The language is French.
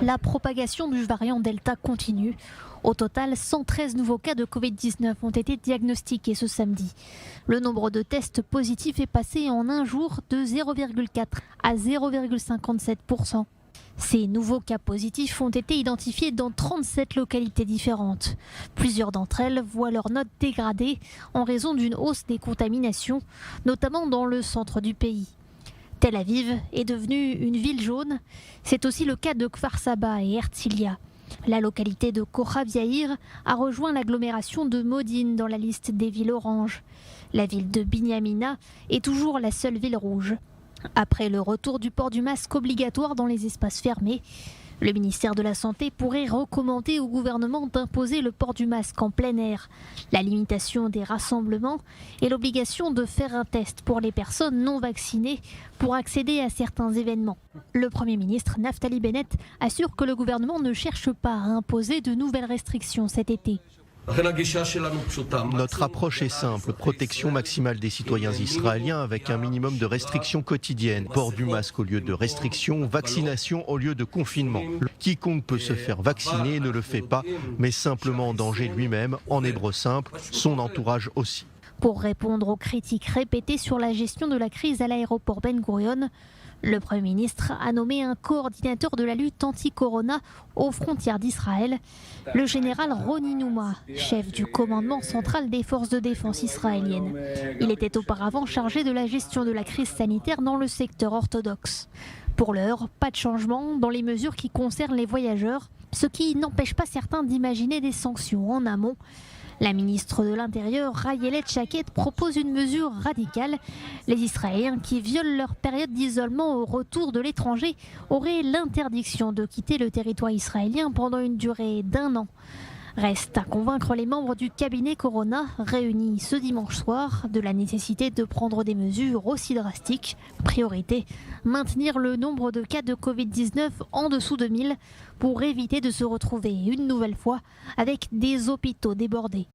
La propagation du variant Delta continue. Au total, 113 nouveaux cas de Covid-19 ont été diagnostiqués ce samedi. Le nombre de tests positifs est passé en un jour de 0,4 à 0,57%. Ces nouveaux cas positifs ont été identifiés dans 37 localités différentes. Plusieurs d'entre elles voient leur note dégradée en raison d'une hausse des contaminations, notamment dans le centre du pays. Tel Aviv est devenue une ville jaune. C'est aussi le cas de Kfar Saba et Herzliya. La localité de Kochav Yair a rejoint l'agglomération de Modine dans la liste des villes oranges. La ville de Binyamina est toujours la seule ville rouge. Après le retour du port du masque obligatoire dans les espaces fermés, le ministère de la Santé pourrait recommander au gouvernement d'imposer le port du masque en plein air, la limitation des rassemblements et l'obligation de faire un test pour les personnes non vaccinées pour accéder à certains événements. Le Premier ministre Naftali Bennett assure que le gouvernement ne cherche pas à imposer de nouvelles restrictions cet été. Notre approche est simple, protection maximale des citoyens israéliens avec un minimum de restrictions quotidiennes. Port du masque au lieu de restrictions, vaccination au lieu de confinement. Quiconque peut se faire vacciner ne le fait pas, mais simplement en danger lui-même, en hébreu simple, son entourage aussi. Pour répondre aux critiques répétées sur la gestion de la crise à l'aéroport Ben Gurion, le Premier ministre a nommé un coordinateur de la lutte anti-corona aux frontières d'Israël, le général Roni Nouma, chef du commandement central des forces de défense israéliennes. Il était auparavant chargé de la gestion de la crise sanitaire dans le secteur orthodoxe. Pour l'heure, pas de changement dans les mesures qui concernent les voyageurs, ce qui n'empêche pas certains d'imaginer des sanctions en amont. La ministre de l'Intérieur, Ayelet Shaked, propose une mesure radicale. Les Israéliens qui violent leur période d'isolement au retour de l'étranger auraient l'interdiction de quitter le territoire israélien pendant une durée d'1 an. Reste à convaincre les membres du cabinet Corona, réunis ce dimanche soir, de la nécessité de prendre des mesures aussi drastiques. Priorité, maintenir le nombre de cas de Covid-19 en dessous de 1000 pour éviter de se retrouver une nouvelle fois avec des hôpitaux débordés.